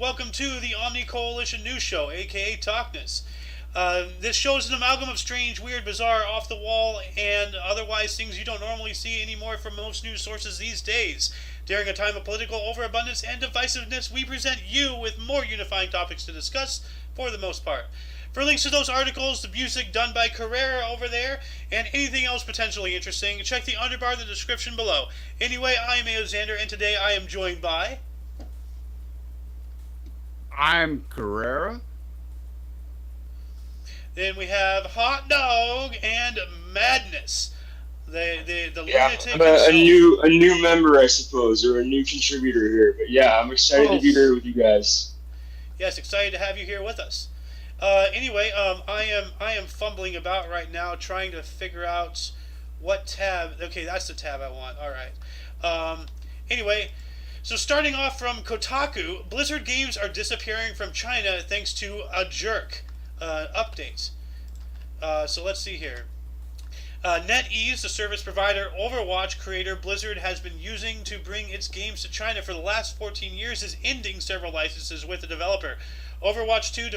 welcome to the OMNI Coalition News Show, aka TOCNS. This show is an amalgam of strange, weird, bizarre, off-the-wall, and otherwise things you don't normally see anymore from most news sources these days. During a time of political overabundance and divisiveness, we present you with more unifying topics to discuss, for the most part. For links to those articles, the music done by Carrera over there, and anything else potentially interesting, check the underbar in the description below. Anyway, I am Alexander, and today I am joined by... I'm Carrera. Then we have Hot Dog and Madness. The lunatic. I'm a new member, I suppose, or a new contributor here. But yeah, I'm excited to be here with you guys. Yes, excited to have you here with us. Anyway, I am fumbling about right now, trying to figure out what tab. Okay, that's the tab I want. All right. Anyway, so starting off from Kotaku, Blizzard games are disappearing from China thanks to a jerk updates. So let's see here. NetEase, the service provider Overwatch creator Blizzard has been using to bring its games to China for the last 14 years, is ending several licenses with the developer. Overwatch 2,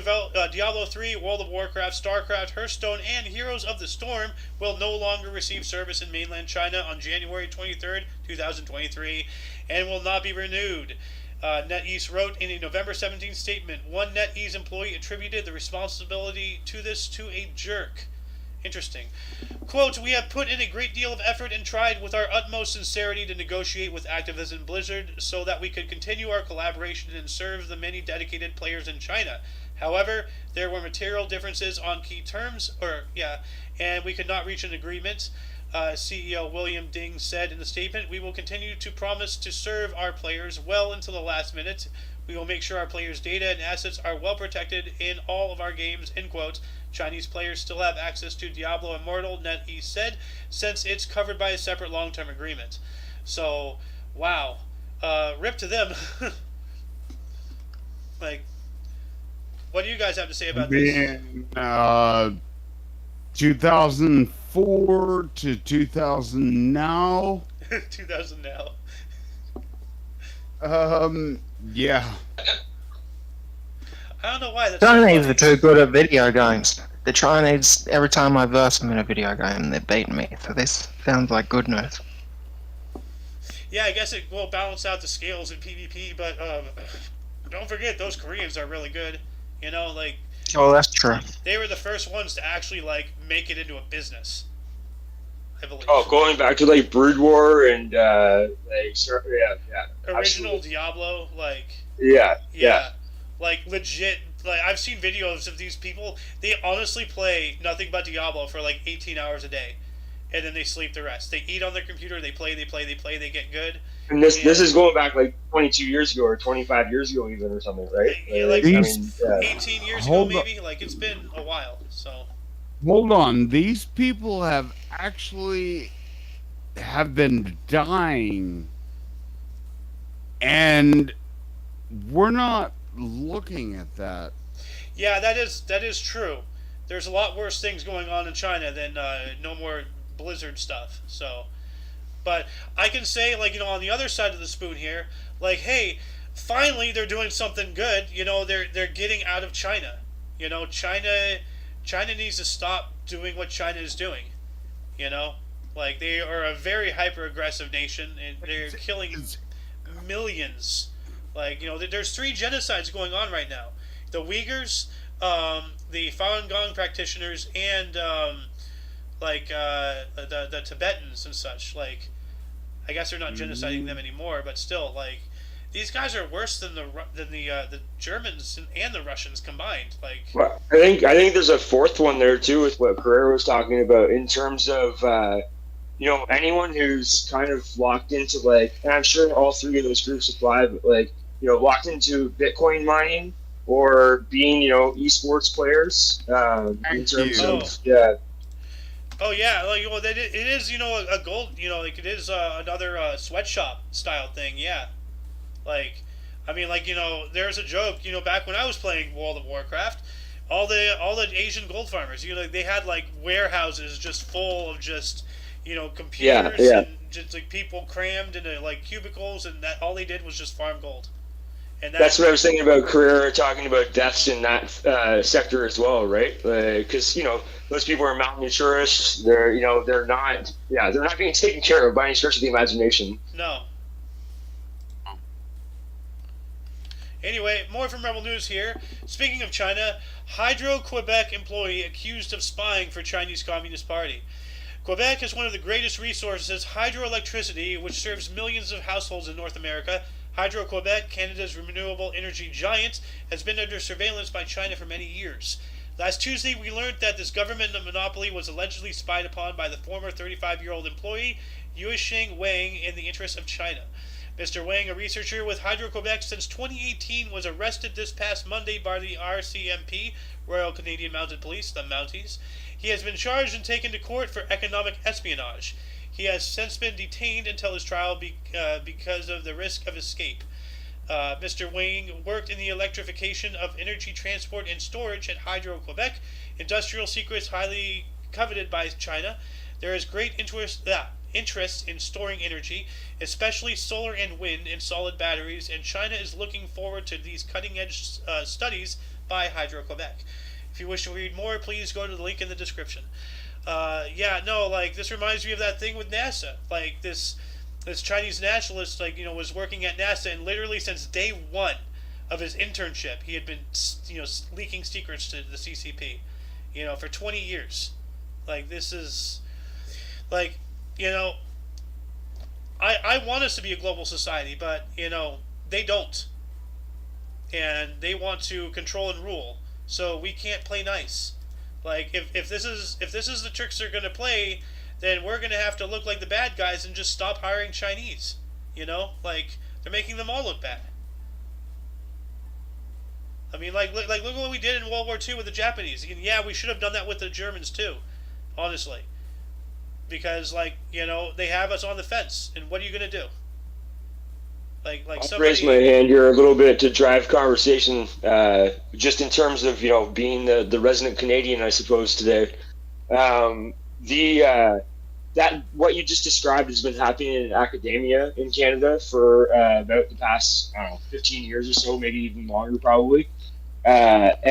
Diablo 3, World of Warcraft, StarCraft, Hearthstone, and Heroes of the Storm will no longer receive service in mainland China on January 23rd, 2023, and will not be renewed. NetEase wrote in a November 17th statement, one NetEase employee attributed the responsibility to this to a jerk. Interesting. Quote, we have put in a great deal of effort and tried with our utmost sincerity to negotiate with Activision Blizzard so that we could continue our collaboration and serve the many dedicated players in China. However, there were material differences on key terms, and we could not reach an agreement. CEO William Ding said in the statement, we will continue to promise to serve our players well until the last minute. We will make sure our players' data and assets are well protected in all of our games, end quote. Chinese players still have access to Diablo Immortal, NetEase said, since it's covered by a separate long-term agreement. So, wow. Rip to them. Like, what do you guys have to say about this? 2004 to 2000 now. 2000 now. Yeah. I don't know why. That's Chinese so are too good at video games. The Chinese, every time I verse them in a video game, they're beating me. So this sounds like good news. Yeah, I guess it will balance out the scales in PvP, but don't forget, those Koreans are really good. You know, like... Oh, that's true. They were the first ones to actually, like, make it into a business. I believe. Oh, going back to, like, Brood War and, yeah. Original Absolutely. Diablo, like... Yeah. Like, legit, like, I've seen videos of these people, they honestly play nothing but Diablo for, like, 18 hours a day. And then they sleep the rest. They eat on their computer, they play, they get good. And this is going back, like, 22 years ago or 25 years ago even or something, right? Yeah, like, 18 years ago, Hold maybe? Like, it's been a while, so... Hold on. These people have been dying, and we're not looking at that. Yeah, that is true. There's a lot worse things going on in China than no more Blizzard stuff. So, but I can say, like, you know, on the other side of the spoon here, like, hey, finally they're doing something good. You know, they're getting out of China. You know, China needs to stop doing what China is doing. You know, like, they are a very hyper aggressive nation and they're killing millions. Like, you know, there's 3 genocides going on right now. The Uyghurs, the Falun Gong practitioners, and, the Tibetans and such. Like, I guess they're not genociding them anymore, but still, like, these guys are worse than the Germans and the Russians combined. Like, Well, I think there's a fourth one there, too, with what Carrera was talking about in terms of, you know, anyone who's kind of locked into, like, and I'm sure all 3 of those groups apply, but, like, you know, locked into Bitcoin mining or being, you know, esports players. In terms of, yeah. Oh yeah, like, well, it is, you know, a gold, you know, like, it is another sweatshop style thing. Yeah, like, I mean, like, you know, there's a joke, you know, back when I was playing World of Warcraft, all the Asian gold farmers, you know, they had, like, warehouses just full of just, you know, computers and just, like, people crammed into, like, cubicles, and that all they did was just farm gold. And That's what I was thinking about Carrera talking about deaths in that sector as well, right? Because those people are malnourished. They're not being taken care of by any stretch of the imagination. no. Anyway, more from Rebel News here. Speaking of China, Hydro-Quebec employee accused of spying for Chinese Communist Party. Quebec has one of the greatest resources, hydroelectricity, which serves millions of households in North America. Hydro-Quebec, Canada's renewable energy giant, has been under surveillance by China for many years. Last Tuesday, we learned that this government monopoly was allegedly spied upon by the former 35-year-old employee, Yuesheng Wang, in the interest of China. Mr. Wang, a researcher with Hydro-Quebec since 2018, was arrested this past Monday by the RCMP, Royal Canadian Mounted Police, the Mounties. He has been charged and taken to court for economic espionage. He has since been detained until his trial because of the risk of escape. Mr. Wang worked in the electrification of energy transport and storage at Hydro-Quebec, industrial secrets highly coveted by China. There is great interest in storing energy, especially solar and wind in solid batteries, and China is looking forward to these cutting-edge studies by Hydro-Quebec. If you wish to read more, please go to the link in the description. This reminds me of that thing with NASA. Like, this Chinese nationalist, was working at NASA, and literally since day one of his internship, he had been, leaking secrets to the CCP, for 20 years. This is, I want us to be a global society, but, they don't. And they want to control and rule. So we can't play nice. If this is the tricks they're going to play, then we're going to have to look like the bad guys and just stop hiring Chinese. They're making them all look bad. I mean, look at what we did in World War II with the Japanese. Yeah, we should have done that with the Germans too, honestly. Because, they have us on the fence, and what are you going to do? I'll raise my hand here a little bit to drive conversation, just in terms of being the resident Canadian, I suppose today. That what you just described has been happening in academia in Canada for about the past 15 years or so, maybe even longer, probably. That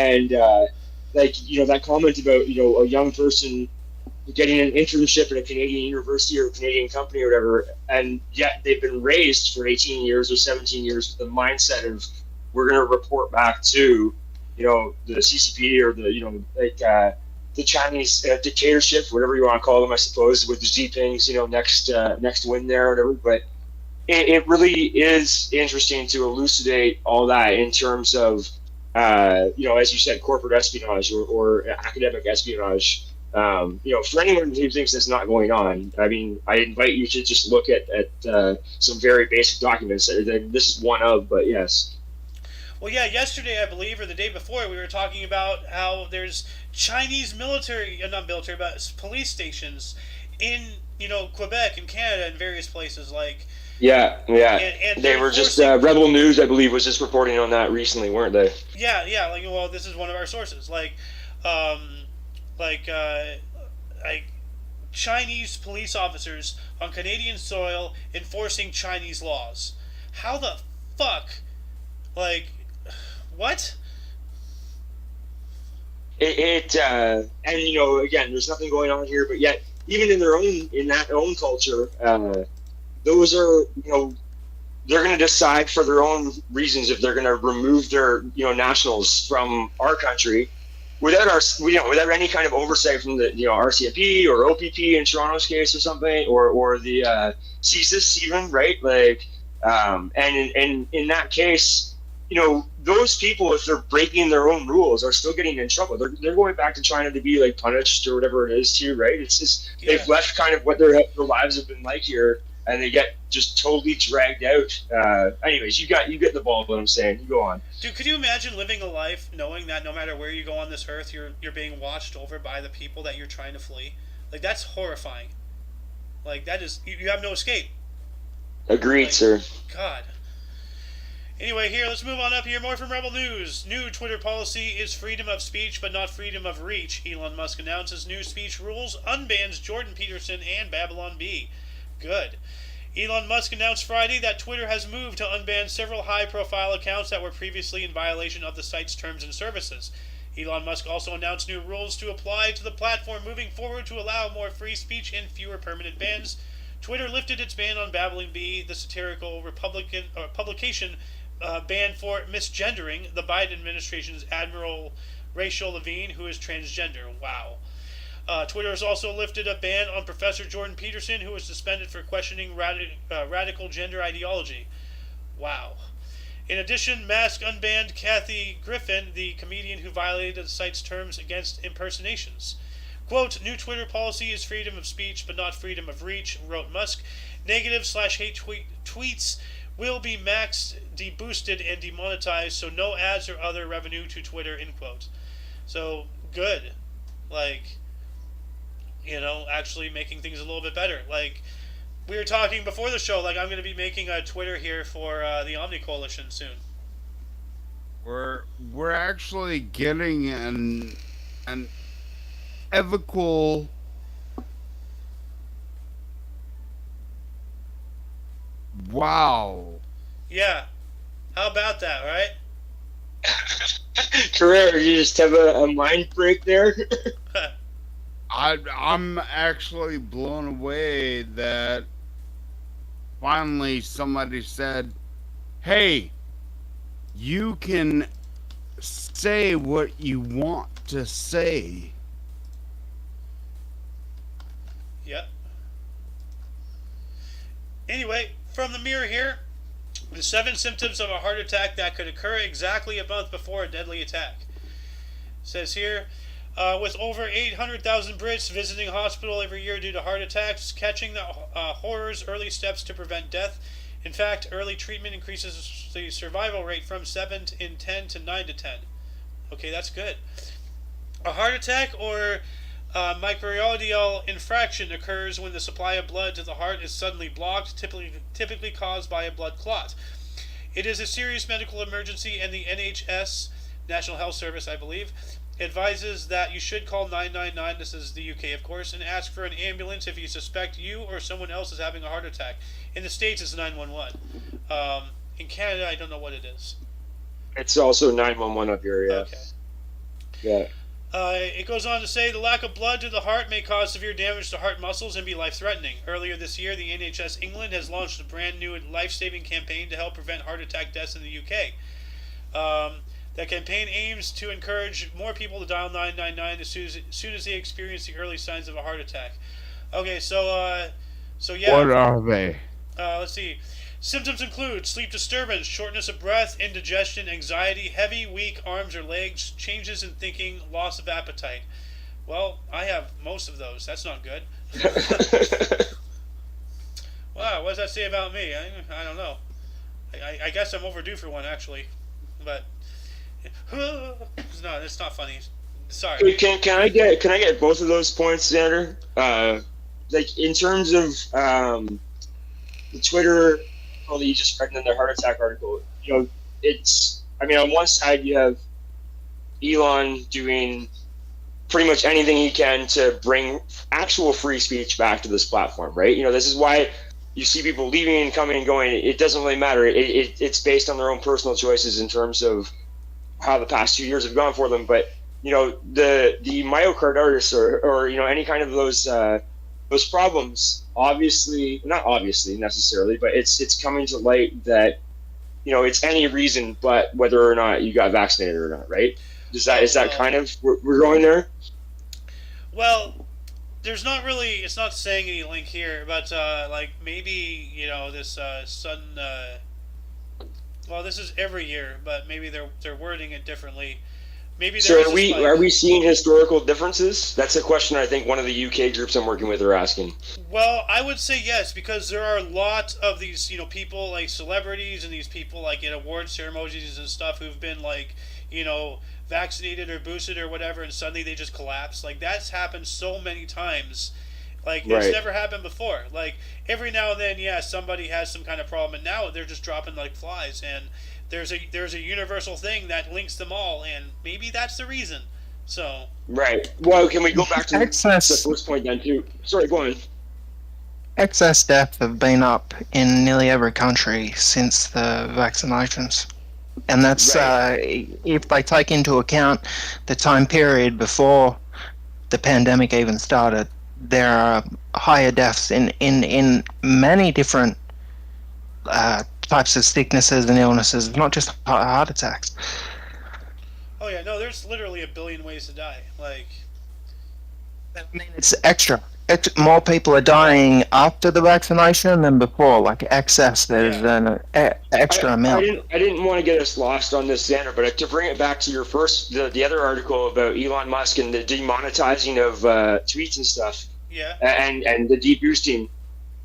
comment about a young person getting an internship at a Canadian university or a Canadian company or whatever, and yet they've been raised for 18 years or 17 years with the mindset of we're going to report back to the CCP or the Chinese dictatorship, whatever you want to call them, I suppose, with the Xi Jinping's next win there or whatever. But it really is interesting to elucidate all that in terms of as you said, corporate espionage or academic espionage. For anyone who thinks that's not going on, I mean, I invite you to just look at some very basic documents. This is one of, but yes. Well, yeah, yesterday, I believe, or the day before, we were talking about how there's Chinese but police stations in, Quebec and Canada and various places, Yeah. And they were just, Rebel News, I believe, was just reporting on that recently, weren't they? Yeah, this is one of our sources, Chinese police officers on Canadian soil enforcing Chinese laws. How the fuck? What? And again, there's nothing going on here, but yet, even in that own culture, those are, they're going to decide for their own reasons if they're going to remove their, nationals from our country without any kind of oversight from the RCMP or OPP in Toronto's case or something, or the CSIS even, right? And in that case, those people, if they're breaking their own rules, are still getting in trouble. They're going back to China to be punished or whatever it is too, right? It's just they've left kind of what their lives have been like here, and they get just totally dragged out. Anyways, you get the ball. What I'm saying, you go on. Dude, could you imagine living a life knowing that no matter where you go on this earth, you're being watched over by the people that you're trying to flee? That's horrifying. That is, you have no escape. Agreed, sir. God. Anyway, here, let's move on up here. More from Rebel News. New Twitter policy is freedom of speech, but not freedom of reach. Elon Musk announces new speech rules, unbans Jordan Peterson and Babylon Bee. Good. Elon Musk announced Friday that Twitter has moved to unban several high-profile accounts that were previously in violation of the site's terms and services. Elon Musk also announced new rules to apply to the platform moving forward to allow more free speech and fewer permanent bans. Twitter lifted its ban on Babbling Bee, the satirical publication banned for misgendering the Biden administration's Admiral Rachel Levine, who is transgender. Wow. Twitter has also lifted a ban on Professor Jordan Peterson, who was suspended for questioning radical gender ideology. Wow. In addition, Musk unbanned Kathy Griffin, the comedian who violated the site's terms against impersonations. Quote, new Twitter policy is freedom of speech, but not freedom of reach, wrote Musk. Negative/hate tweets will be maxed, deboosted, and demonetized, so no ads or other revenue to Twitter, end quote. So, good. Like, you know, actually making things a little bit better. Like, we were talking before the show, like, I'm going to be making a Twitter here for the OMNI Coalition soon. We're actually getting an ethical wow. Yeah. How about that, right? Carrera, you just have a mind break there. I'm actually blown away that finally somebody said, hey, you can say what you want to say. Yep. Anyway, from the Mirror here, the 7 symptoms of a heart attack that could occur exactly a month before a deadly attack. It says here, with over 800,000 Brits visiting hospital every year due to heart attacks, catching the horrors, early steps to prevent death. In fact, early treatment increases the survival rate from 7 in 10 to 9 to 10. Okay, that's good. A heart attack or myocardial infarction occurs when the supply of blood to the heart is suddenly blocked, typically caused by a blood clot. It is a serious medical emergency, and the NHS, National Health Service, I believe, advises that you should call 999, this is the UK of course, and ask for an ambulance if you suspect you or someone else is having a heart attack. In the States it's 911. In Canada I don't know what it is. It's also 911 up here, yeah. Okay. Yeah. It goes on to say the lack of blood to the heart may cause severe damage to heart muscles and be life-threatening. Earlier this year, the NHS England has launched a brand new life-saving campaign to help prevent heart attack deaths in the UK. That campaign aims to encourage more people to dial 999 as soon as they experience the early signs of a heart attack. Okay, so yeah. What are they? Let's see. Symptoms include sleep disturbance, shortness of breath, indigestion, anxiety, heavy, weak arms or legs, changes in thinking, loss of appetite. Well, I have most of those. That's not good. Wow, what does that say about me? I don't know. I guess I'm overdue for one, actually. But no, it's not funny. Sorry. Wait, can I get both of those points, Xander? Like in terms of the Twitter article that you just read in the heart attack article, you know, it's, I mean, on one side you have Elon doing pretty much anything he can to bring actual free speech back to this platform, right? You know, this is why you see people leaving and coming and going. It doesn't really matter. It's based on their own personal choices in terms of how the past 2 years have gone for them. But, you know, the myocarditis or you know, any kind of those problems, obviously, not obviously necessarily, but it's coming to light that, you know, it's any reason but whether or not you got vaccinated or not, right? Is that kind of, we're going there? Well, there's not really, it's not saying any link here, but like maybe, you know, this sudden, well, this is every year, but maybe they're wording it differently. Maybe so are we seeing historical differences? That's a question I think one of the UK groups I'm working with are asking. Well, I would say yes, because there are a lot of these, you know, people like celebrities and these people like in award ceremonies and stuff who've been like, you know, vaccinated or boosted or whatever, and suddenly they just collapse. Like that's happened so many times. Like it's never happened before. Like every now and then, yeah, somebody has some kind of problem, and now they're just dropping like flies. And there's a universal thing that links them all, and maybe that's the reason. So right. Well, can we go back to the first point then too? Sorry, go on. excess deaths have been up in nearly every country since the vaccinations. And that's if they take into account the time period before the pandemic even started, there are higher deaths in many different types of sicknesses and illnesses, not just heart attacks. Oh yeah, no, there's literally a billion ways to die. Like, I mean, it's extra. More people are dying after the vaccination than before, like excess. There's Yeah. an extra amount. I didn't want to get us lost on this, Xander, but to bring it back to your first, the other article about Elon Musk and the demonetizing of tweets and stuff, Yeah. and the deboosting,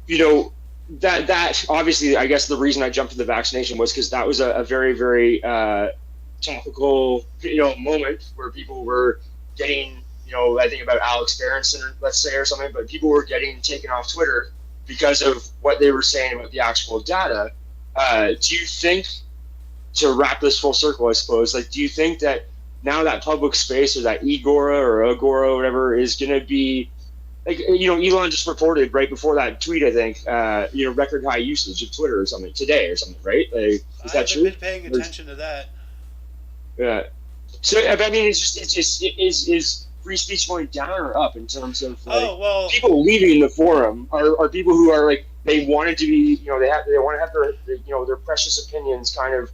you know, that obviously, I guess the reason I jumped to the vaccination was because that was a very, very topical, moment where people were getting, I think about Alex Berenson, let's say, or something, but people were getting taken off Twitter because of what they were saying about the actual data. Do you think, to wrap this full circle, I suppose, like, do you think that now that public space or that Agora or Agora or whatever is going to be, like, Elon just reported right before that tweet, I think, record high usage of Twitter or something today or something, right? Like, is that true? I haven't been paying attention to that. Yeah. So I mean, is free speech going down or up in terms of people leaving the forum are people who are like they wanted to be they want to have their precious opinions kind of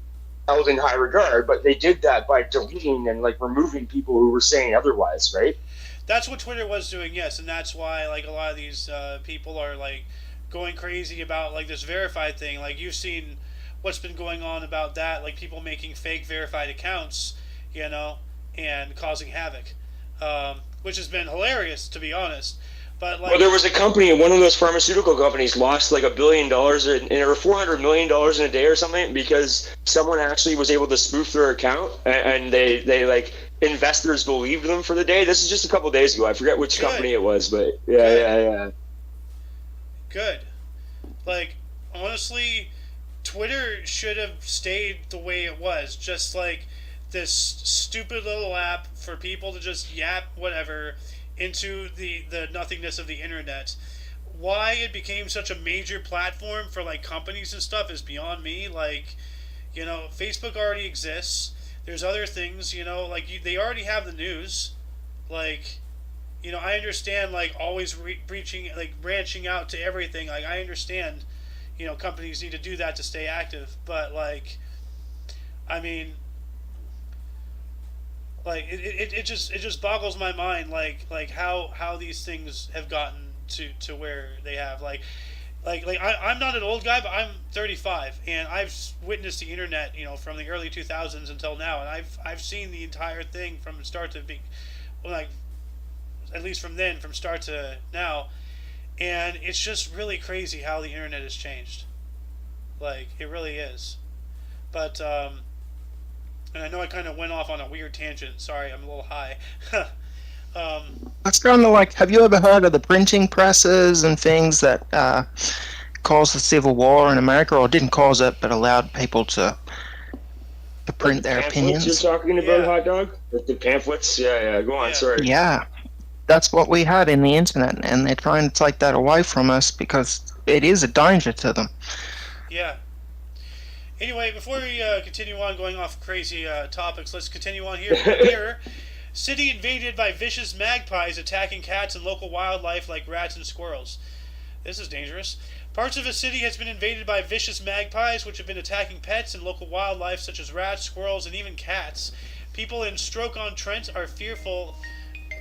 held in high regard, but they did that by deleting and like removing people who were saying otherwise, right? That's what Twitter was doing, yes, and that's why like a lot of these people are like going crazy about like this verified thing. Like you've seen what's been going on about that, like people making fake verified accounts, and causing havoc, which has been hilarious to be honest. But like, well, there was a company, one of those pharmaceutical companies, lost like $1 billion or $400 million in a day or something because someone actually was able to spoof their account, and they like investors believed them for the day. This is just a couple of days ago. I forget which company it was, but yeah. Good. Like honestly, Twitter should have stayed the way it was, just like this stupid little app for people to just yap whatever into the nothingness of the internet. Why it became such a major platform for like companies and stuff is beyond me. Like, Facebook already exists. There's other things, they already have the news. Like, I understand like always branching out to everything. Like I understand, companies need to do that to stay active, but like, I mean, like it just boggles my mind like how these things have gotten to where they have I'm not an old guy, but I'm 35 and I've witnessed the internet from the early 2000s until now, and I've seen the entire thing from start to be like at least from start to now, and it's just really crazy how the internet has changed. Like it really is. But and I know I kind of went off on a weird tangent. Sorry, I'm a little high. That's kind of like, have you ever heard of the printing presses and things that caused the Civil War in America, or didn't cause it, but allowed people to print their opinions? You're talking about, Hot Dog? The pamphlets? Yeah. Go on, sorry. Yeah. That's what we had in the internet, and they're trying to take that away from us because it is a danger to them. Yeah. Anyway, before we continue on going off crazy topics, let's continue on here. Here, city invaded by vicious magpies attacking cats and local wildlife like rats and squirrels. This is dangerous. Parts of a city has been invaded by vicious magpies, which have been attacking pets and local wildlife such as rats, squirrels, and even cats. People in Stoke-on-Trent are fearful.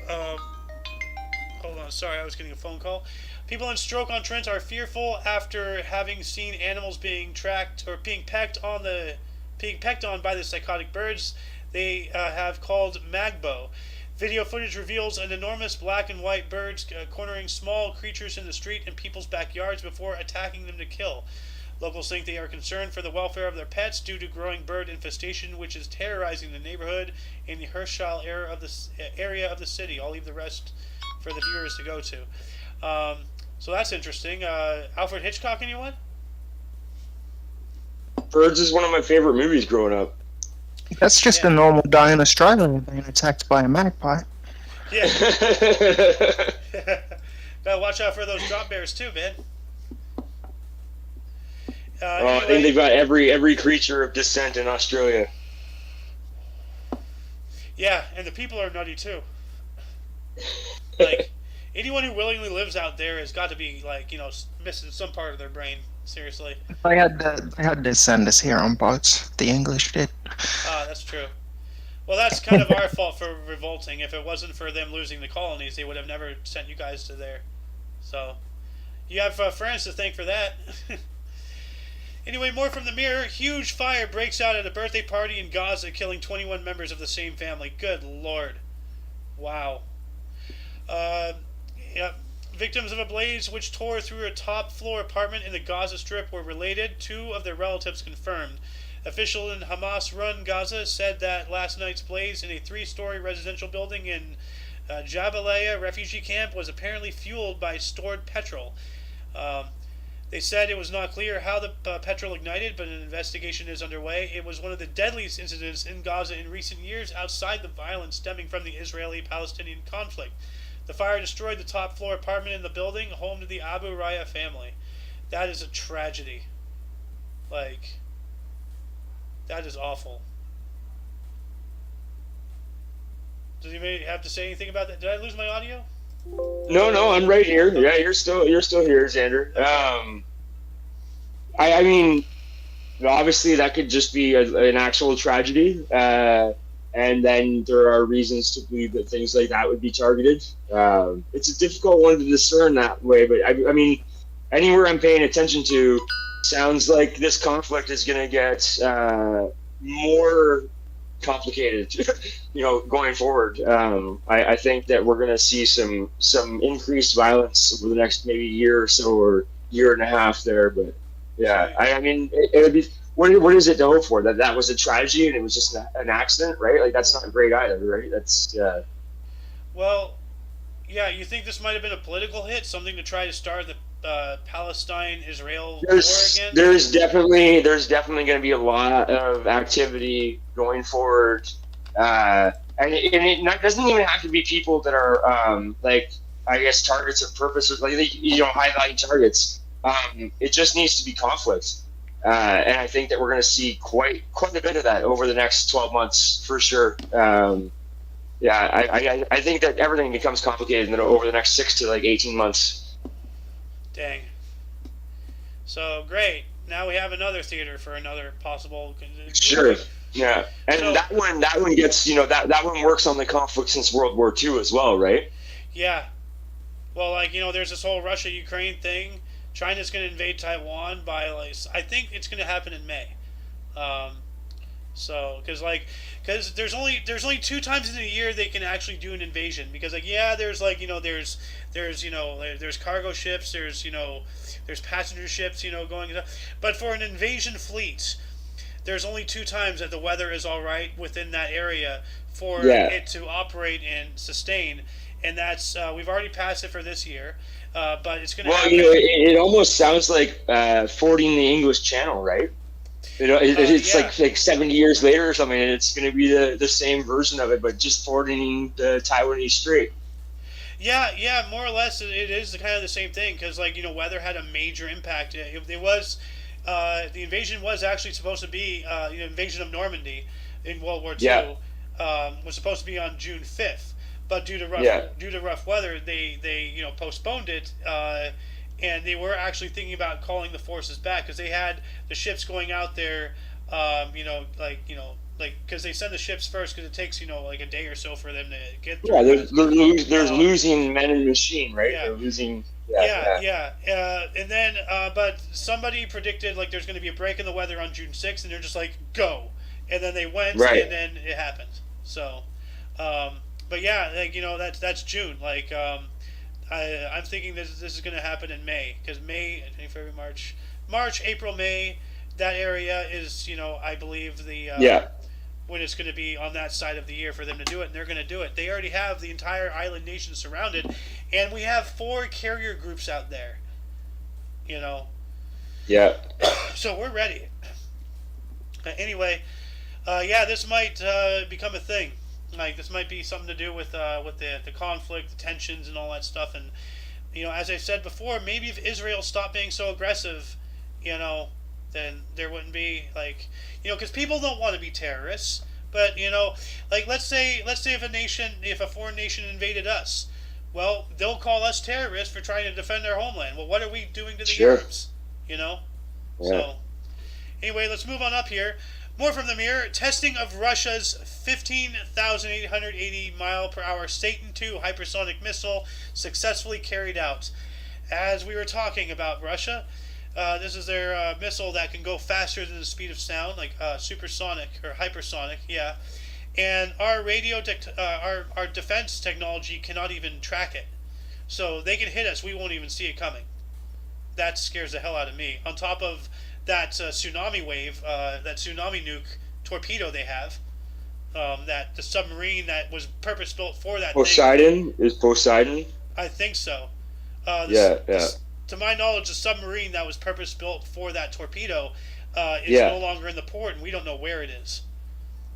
Hold on, sorry, I was getting a phone call. People in Stoke-on-Trent are fearful after having seen animals being tracked or being pecked on by the psychotic birds they have called Magpie. Video footage reveals an enormous black and white birds cornering small creatures in the street and people's backyards before attacking them to kill. Locals think they are concerned for the welfare of their pets due to growing bird infestation, which is terrorizing the neighborhood in the Herschel area of the city. I'll leave the rest for the viewers to go to. So that's interesting. Alfred Hitchcock, anyone? Birds is one of my favorite movies growing up. That's just a normal day in Australia, being attacked by a magpie. Yeah. Gotta watch out for those drop bears too, man. I think they've got every creature of descent in Australia. Yeah, and the people are nutty too. Like, anyone who willingly lives out there has got to be like, missing some part of their brain. Seriously. They had to send us here on boats. The English did. That's true. Well, that's kind of our fault for revolting. If it wasn't for them losing the colonies, they would have never sent you guys to there. So, you have France to thank for that. Anyway, more from the Mirror. Huge fire breaks out at a birthday party in Gaza, killing 21 members of the same family. Good Lord. Wow. Yep. Victims of a blaze which tore through a top-floor apartment in the Gaza Strip were related. 2 of their relatives confirmed. Official in Hamas-run Gaza said that last night's blaze in a 3-story residential building in Jabalia refugee camp was apparently fueled by stored petrol. They said it was not clear how the petrol ignited, but an investigation is underway. It was one of the deadliest incidents in Gaza in recent years outside the violence stemming from the Israeli-Palestinian conflict. The fire destroyed the top-floor apartment in the building, home to the Abu Raya family. That is a tragedy. Like, that is awful. Does anybody have to say anything about that? Did I lose my audio? No, I'm right here. Yeah, you're still here, Xander. Okay. I mean, obviously that could just be an actual tragedy, and then there are reasons to believe that things like that would be targeted. It's a difficult one to discern that way, but I mean, anywhere I'm paying attention to, sounds like this conflict is going to get more complicated, going forward. I think that we're going to see some increased violence over the next maybe year or so, or year and a half there. But yeah, I mean, it would be. What is it to hope for? That was a tragedy and it was just an accident, right? Like, that's not great either, right? That's Well, yeah. You think this might have been a political hit, something to try to start the Palestine-Israel war again? There's definitely going to be a lot of activity going forward, and it doesn't even have to be people that are like, I guess, targets of purpose, or like, high value targets. It just needs to be conflict, and I think that we're going to see quite a bit of that over the next 12 months for sure. I think that everything becomes complicated over the next 6 to 18 months. Dang. So great. Now we have another theater for another possible. Sure. Yeah, and so, that one gets that one works on the conflict since World War II as well, right? Yeah. Well, there's this whole Russia-Ukraine thing. China's going to invade Taiwan by I think it's going to happen in May. So, because there's only 2 times in a year they can actually do an invasion. Because there's cargo ships, there's passenger ships, going. But for an invasion fleet, there's only 2 times that the weather is all right within that area for it to operate and sustain. And that's we've already passed it for this year, but it's going to. Well, it almost sounds like fording the English Channel, right? It's like 70 years later or something, and it's going to be the same version of it, but just fording the Taiwanese Strait. Yeah, more or less, it is kind of the same thing, because weather had a major impact. It was the invasion was actually supposed to be invasion of Normandy in World War II was supposed to be on June 5th, but due to rough weather, they postponed it. And they were actually thinking about calling the forces back, because they had the ships going out there, because they send the ships first, because it takes a day or so for them to get through. Yeah, there's losing men and machine, right? Yeah. They're losing. And then, but somebody predicted there's going to be a break in the weather on June 6th, and they're just like, go, and then they went, and then it happened. So, but yeah, that's June. I'm thinking this is going to happen in May, because May, February, March, April, May, that area is, I believe when it's going to be on that side of the year for them to do it, and they're going to do it. They already have the entire island nation surrounded, and we have 4 carrier groups out there, Yeah. So we're ready. Anyway, this might become a thing. This might be something to do with the conflict, the tensions, and all that stuff. And as I said before, maybe if Israel stopped being so aggressive, then there wouldn't be because people don't want to be terrorists. But let's say if a foreign nation invaded us, well, they'll call us terrorists for trying to defend our homeland. Well, what are we doing to the Sure. Arabs? Yeah. So anyway, let's move on up here. More from the Mirror. Testing of Russia's 15,880 mile per hour Satan II hypersonic missile successfully carried out. As we were talking about Russia, this is their missile that can go faster than the speed of sound, like supersonic or hypersonic. Yeah, and our our defense technology cannot even track it, so they can hit us. We won't even see it coming. That scares the hell out of me. On top of that tsunami wave, that tsunami nuke torpedo they have, that the submarine that was purpose built for that Poseidon is Poseidon. I think so. Yeah. To my knowledge, the submarine that was purpose built for that torpedo is no longer in the port, and we don't know where it is.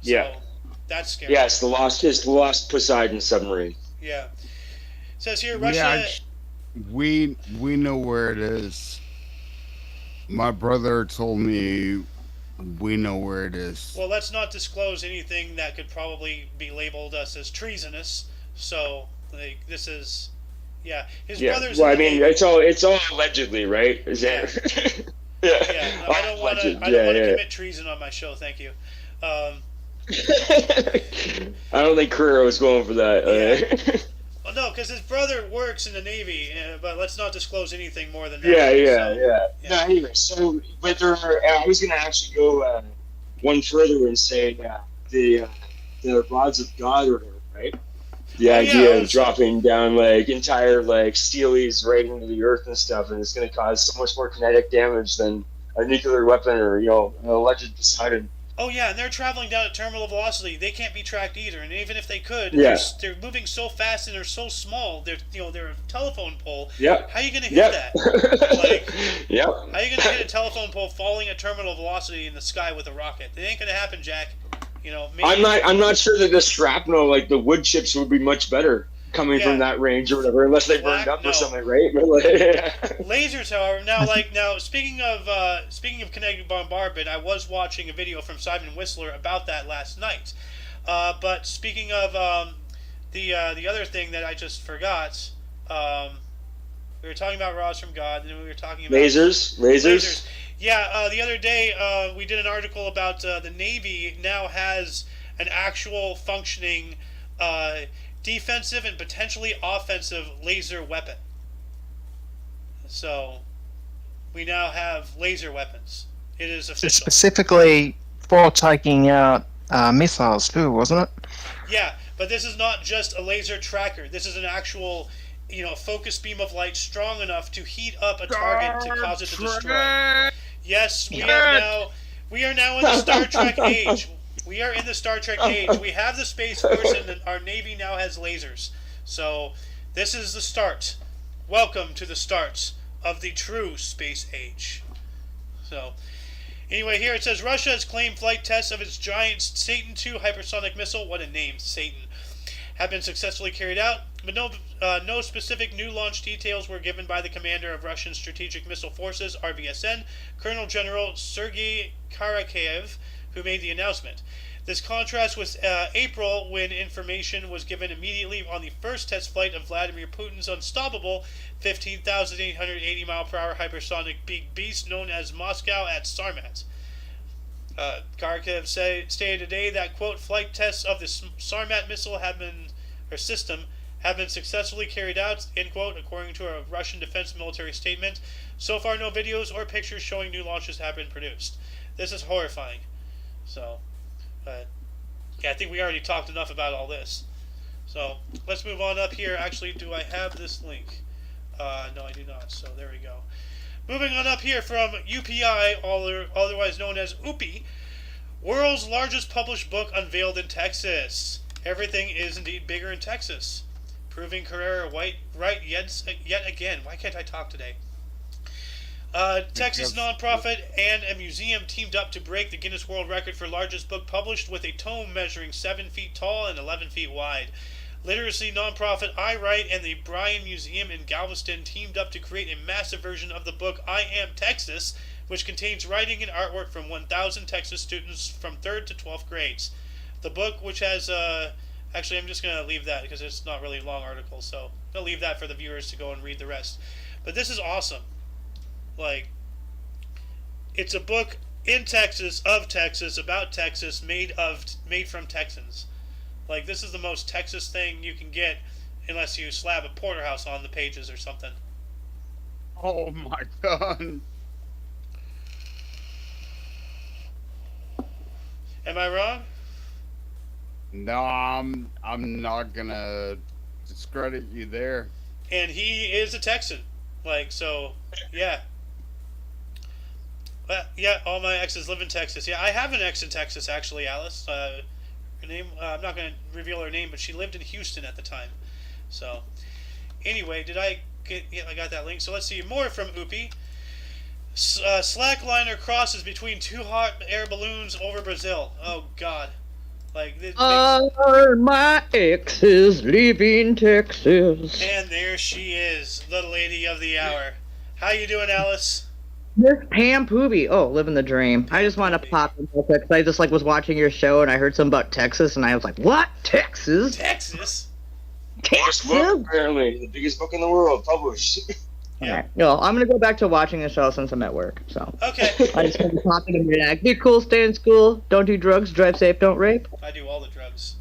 So, Yeah. That's scary. Yeah, it's the lost Poseidon submarine. Yeah. It says here, Russia. We know where it is. My brother told me we know where it is. Well, let's not disclose anything that could probably be labeled us as treasonous. So, this is. Yeah, his brother's. Well, I mean, it's all allegedly, right? Is that? Yeah. I don't want to commit treason on my show. Thank you. I don't think Carrero was going for that. Well, no, because his brother works in the Navy, but let's not disclose anything more than that. Yeah. No, anyway, so whether I was going to actually go one further and say the rods of God or whatever, right? The idea of dropping down entire steelies right into the earth and stuff, and it's going to cause so much more kinetic damage than a nuclear weapon or an alleged Poseidon. Oh yeah, and they're traveling down at terminal velocity. They can't be tracked either, and even if they could, they're moving so fast and they're so small. They're a telephone pole. Yep. How are you going to hit that? Yep. How are you going to hit a telephone pole falling at terminal velocity in the sky with a rocket? It ain't going to happen, Jack. Maybe I'm not sure that the shrapnel, the wood chips, would be much better coming from that range or whatever, unless they burned up or something, right? Lasers, however, now speaking of kinetic bombardment, I was watching a video from Simon Whistler about that last night. But speaking of the other thing that I just forgot, we were talking about rods from God, and then we were talking about lasers. Yeah, the other day we did an article about the Navy now has an actual functioning defensive and potentially offensive laser weapon. So we now have laser weapons. It is official. Specifically for taking out missiles too, wasn't it? Yeah, but this is not just a laser tracker. This is an actual focus beam of light strong enough to heat up a target to cause it to destroy. Yes, we are now in the Star Trek age. We are in the Star Trek age. We have the Space Force, and our Navy now has lasers. So this is the start. Welcome to the start of the true space age. So anyway, here it says Russia has claimed flight tests of its giant Satan II hypersonic missile. What a name, Satan. Have been successfully carried out, but no specific new launch details were given by the commander of Russian Strategic Missile Forces, RVSN, Colonel General Sergei Karakeev, who made the announcement. This contrasts with April, when information was given immediately on the first test flight of Vladimir Putin's unstoppable 15,880 mile per hour hypersonic big beast known as Moscow at Sarmat. Kharkiv stated today that, quote, flight tests of the Sarmat missile system have been successfully carried out, end quote, according to a Russian defense military statement. So far, no videos or pictures showing new launches have been produced. This is horrifying. So, I think we already talked enough about all this. So, let's move on up here. Actually, do I have this link? No, I do not. So, there we go. Moving on up here from UPI, otherwise known as UPI, world's largest published book unveiled in Texas. Everything is indeed bigger in Texas. Proving Carrera right yet again. Why can't I talk today? Texas nonprofit and a museum teamed up to break the Guinness World Record for largest book published, with a tome measuring 7 feet tall and 11 feet wide. Literacy nonprofit I Write and the Bryan Museum in Galveston teamed up to create a massive version of the book I Am Texas, which contains writing and artwork from 1,000 Texas students from 3rd to 12th grades. The book, which has actually, I'm just going to leave that because it's not really a long article, so I'll leave that for the viewers to go and read the rest. But this is awesome. Like, it's a book in Texas, of Texas, about Texas, made from Texans. Like, this is the most Texas thing you can get, unless you slap a porterhouse on the pages or something. Oh my god. Am I wrong? No, I'm not gonna discredit you there. And he is a Texan. Like, so, yeah. Yeah, all my exes live in Texas. Yeah, I have an ex in Texas, actually, Alice. Her name, I'm not going to reveal her name, but she lived in Houston at the time. So, anyway, did I get... Yeah, I got that link. So let's see. More from Oopie. Slackliner crosses between 2 hot air balloons over Brazil. Oh, God. Like, this makes... My ex is leaving Texas. And there she is, the lady of the hour. How you doing, Alice? Miss Pam Poobie. Oh, living the dream. I just wanted to pop in real quick 'cause I just was watching your show and I heard something about Texas and I was like, what? Texas? Texas? Biggest book, apparently. The biggest book in the world published. Yeah. Alright. No, I'm gonna go back to watching the show since I'm at work. So Okay. I just want to pop in and be like, be cool, stay in school, don't do drugs, drive safe, don't rape. I do all the drugs.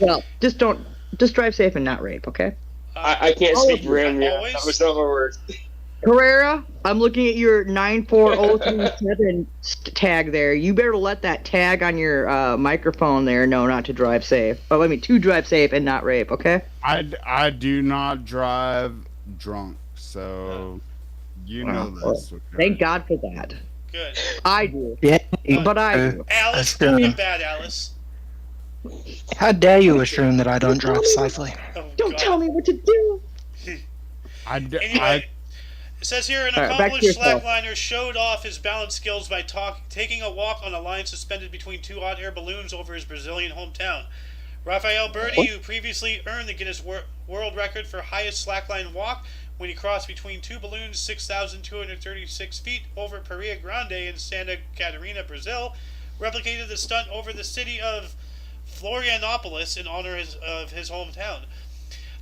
Well, just drive safe and not rape, okay? I can't speak for him yet. Always? That was not my word. Carrera, I'm looking at your 94037 tag there. You better let that tag on your microphone there know not to drive safe. Oh, I mean, to drive safe and not rape, okay? I do not drive drunk, so you know this. Okay? Thank God for that. Good. I do. Yeah. But I do. Alice, don't be bad, Alice. How dare you assume that I don't drive safely? Oh, Don't God. tell me what to do. Anyway, it says here, an All right, back to accomplished yourself. slackliner showed off his balance skills by taking a walk on a line suspended between 2 hot air balloons over his Brazilian hometown. Rafael Berti, who previously earned the Guinness World Record for highest slackline walk when he crossed between 2 balloons 6,236 feet over Praia Grande in Santa Catarina, Brazil, replicated the stunt over the city of Florianopolis in honor of his hometown.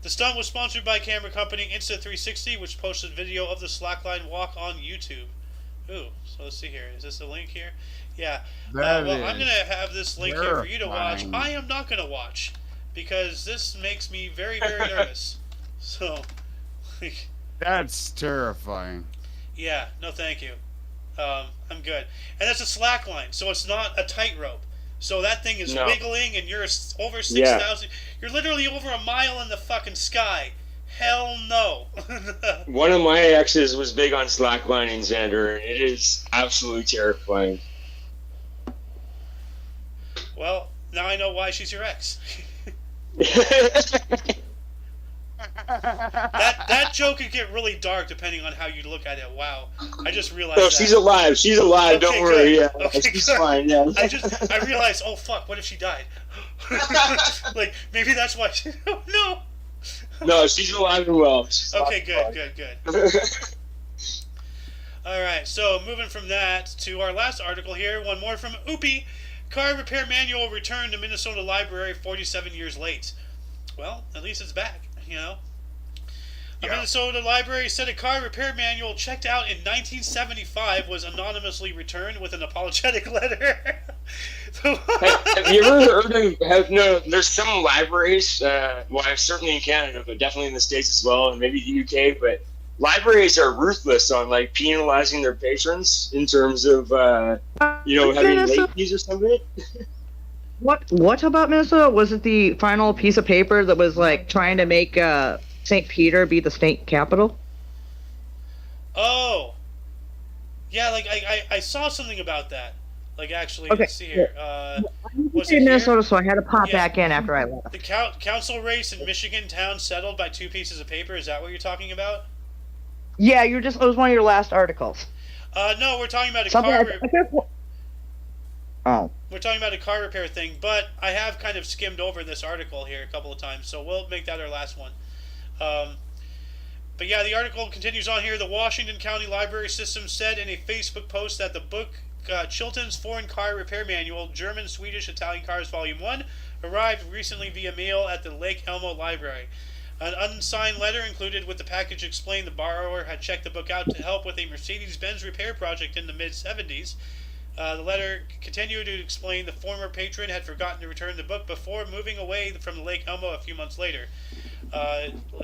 The stunt was sponsored by camera company Insta360, which posted video of the slackline walk on YouTube. Ooh, so let's see here. Is this a link here? Yeah. Well, I'm going to have this link here for you to watch. Terrifying. I am not going to watch because this makes me very, very nervous. So, That's terrifying. yeah, no thank you. I'm good. And that's a slack line, so it's not a tightrope. So that thing is No. wiggling and you're over 6,000. You're literally over a mile in the fucking sky. Hell no. One of my exes was big on slacklining, Xander, and it is absolutely terrifying. Well, now I know why she's your ex. That joke could get really dark depending on how you look at it. Wow. I just realized No, that. she's alive. She's alive. Okay, Don't worry. good. Yeah, Okay, she's good. fine. Yeah. I realized, oh fuck, what if she died? Like, maybe that's why she... Oh, no. No, she's alive and well. She's Okay, alive good. and well. Alright, so moving from that to our last article here, one more from Oopie. Car repair manual returned to Minnesota Library 47 years late. Well, at least it's back, you know? The Minnesota Library said a car repair manual checked out in 1975 was anonymously returned with an apologetic letter. Have you ever heard of? No, there's some libraries. Well, certainly in Canada, but definitely in the States as well, and maybe the UK. But libraries are ruthless on like penalizing their patrons in terms of having late fees or something. What about Minnesota? Was it the final piece of paper that was like trying to make St. Peter be the state capital? Oh. Yeah, like I saw something about that. Like actually, Okay, let's see here. Was in it Minnesota, here? so I had to pop Yeah. back in after I left. The council race in Michigan town settled by 2 pieces of paper. Is that what you're talking about? Yeah, it was one of your last articles. No, we're talking about a Something car. Oh. We're talking about a car repair thing, but I have kind of skimmed over this article here a couple of times, so we'll make that our last one. But yeah, the article continues on here. The Washington County Library System said in a Facebook post that the book Chilton's Foreign Car Repair Manual, German, Swedish, Italian Cars Volume 1, arrived recently via mail at the Lake Elmo Library. An unsigned letter included with the package explained the borrower had checked the book out to help with a Mercedes-Benz repair project in the mid-70s. The letter continued to explain the former patron had forgotten to return the book before moving away from Lake Elmo a few months later.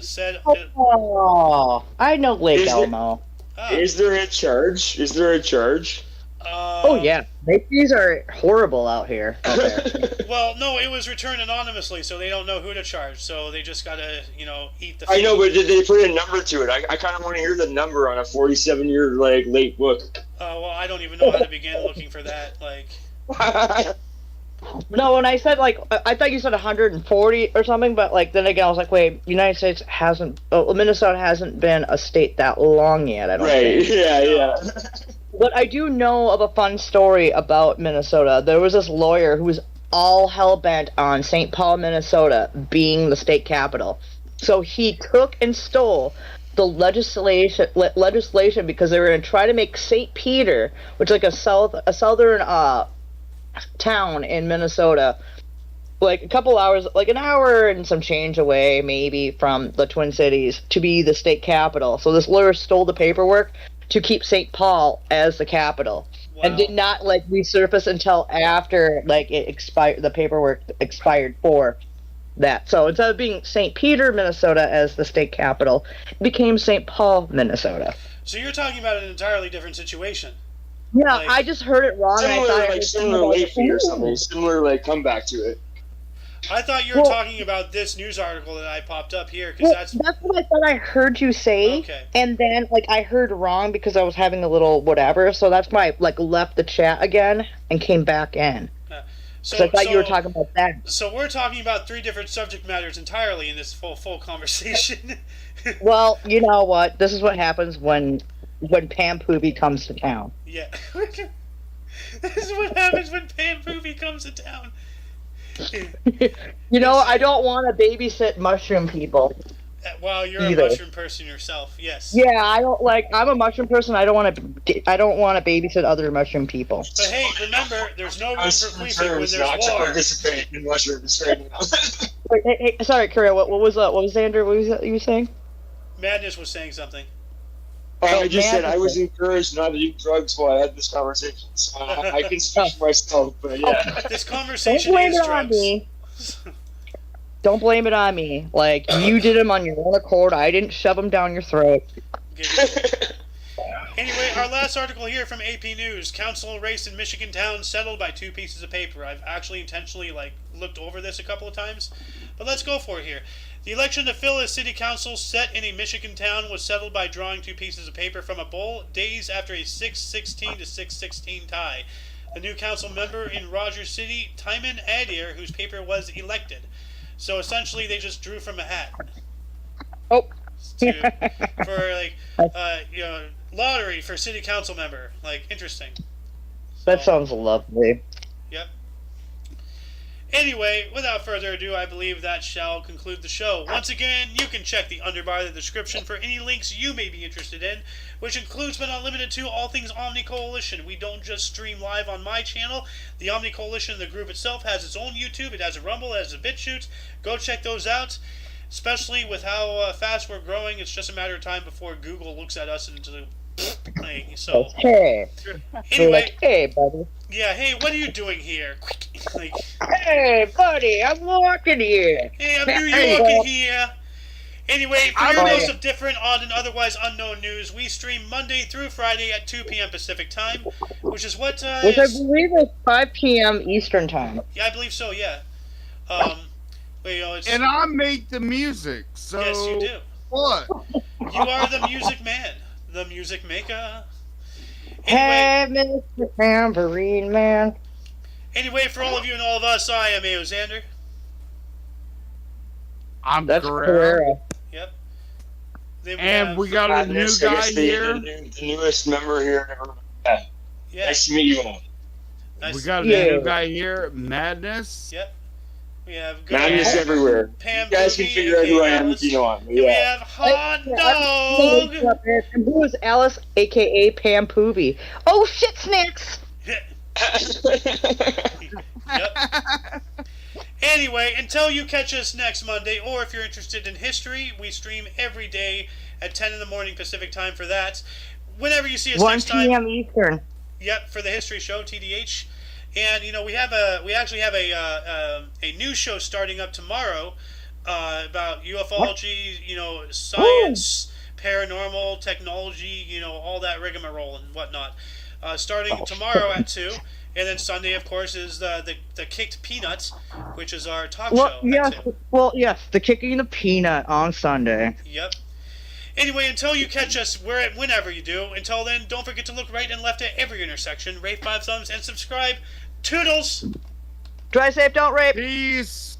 Said, Oh, I know Lake Is it- Elmo. Is there a charge? Is there a charge? Oh yeah, Macy's are horrible out here. Out there. Well, no, it was returned anonymously, so they don't know who to charge. So they just gotta, eat the. I know, but did they put a number to it? I kind of want to hear the number on a 47-year late book. Well, I don't even know how to begin looking for that. No, when I said I thought you said 140 or something, but then again I was like, wait, Minnesota hasn't been a state that long yet. I don't Right? think. Yeah. But I do know of a fun story about Minnesota. There was this lawyer who was all hell bent on St. Paul, Minnesota being the state capital. So he took and stole the legislation because they were going to try to make St. Peter, which is like a southern town in Minnesota, like a couple hours, like an hour and some change away maybe from the Twin Cities, to be the state capital. So this lawyer stole the paperwork to keep St. Paul as the capital. Wow. And did not resurface until after it expired. The paperwork expired for that. So instead of being St. Peter, Minnesota as the state capital, it became St. Paul, Minnesota. So you're talking about an entirely different situation. Yeah, I just heard it wrong. Similar late fee or something. Similar comeback to it. I thought you were talking about this news article that I popped up here, because that's what I thought I heard you say. Okay. And then I heard wrong because I was having a little whatever, so that's why I left the chat again and came back in. So I thought you were talking about that. So we're talking about three different subject matters entirely in this full conversation. Well, you know what? This is what happens when Pam Poovy comes to town. Yeah. This is what happens when Pam Poovy comes to town. I don't want to babysit mushroom people. Well, you're either. a mushroom person yourself, yes. Yeah, I don't I'm a mushroom person. I don't want to babysit other mushroom people. But hey, remember, there's no room for queefing when there's not to war. participate in mushrooms right now. Wait, hey, sorry, Kira. What was Xander? What was that you were saying? Madness was saying something. I just said I was encouraged not to do drugs while I had this conversation, so I can speak for myself. But yeah, This Don't conversation blame is it on drugs. me. Don't blame it on me. You did them on your own accord. I didn't shove them down your throat. Anyway, our last article here from AP News. Council race in Michigan town settled by 2 pieces of paper. I've actually intentionally looked over this a couple of times, but let's go for it here. The election to fill a city council set in a Michigan town was settled by drawing 2 pieces of paper from a bowl days after a 6-16 to 6-16 tie. The new council member in Rogers City, Timon Adair, whose paper was elected. So essentially, they just drew from a hat. Oh. For lottery for city council member. Interesting. That sounds lovely. Yep. Anyway, without further ado, I believe that shall conclude the show. Once again, you can check the underbar of the description for any links you may be interested in, which includes but not limited to all things Omni Coalition. We don't just stream live on my channel. The Omni Coalition, the group itself, has its own YouTube. It has a Rumble, it has a BitChute. Go check those out. Especially with how fast we're growing, it's just a matter of time before Google looks at us into the thing. So, Hey. anyway, Hey, buddy. yeah, hey, what are you doing here? Hey, buddy, I'm walking here. Hey, I'm New York here. Anyway, for your dose of different, odd, and otherwise unknown news, we stream Monday through Friday at 2 p.m. Pacific Time, which is what Which I believe is 5 p.m. Eastern Time. Yeah, I believe so, yeah. It's... And I make the music, so... Yes, you do. What? You are the music man. The music maker. Hey, Mr. Tambourine Man. Anyway, for all of you and all of us, I am A.O. Xander. That's Carrera. Yep. And we got a new guy here. The newest member here. Yeah. Nice to meet you all. Nice. We got a new guy here, Madness. Yep. We have good Madness old everywhere. Pam You guys can Boogie, figure out who I aka am Alice. if you want. And we Yeah. have Hot Dog. And who is Alice, aka Pam Poovy? Oh shit, snacks! Yep. Anyway, until you catch us next Monday, or if you're interested in history, we stream every day at 10 in the morning Pacific time for that. Whenever you see us 1 next time. p.m. Eastern. Yep, for the history show, TDH. And we actually have a news show starting up tomorrow about ufology, science, paranormal, technology, all that rigmarole and whatnot. Starting tomorrow at 2. And then Sunday, of course, is the Kicked Peanuts, which is our talk show. Yes. At 2. Well, yes, the Kicking the Peanut on Sunday. Yep. Anyway, until you catch us whenever you do, until then, don't forget to look right and left at every intersection, rate 5 thumbs, and subscribe. Toodles! Drive safe, don't rape. Peace.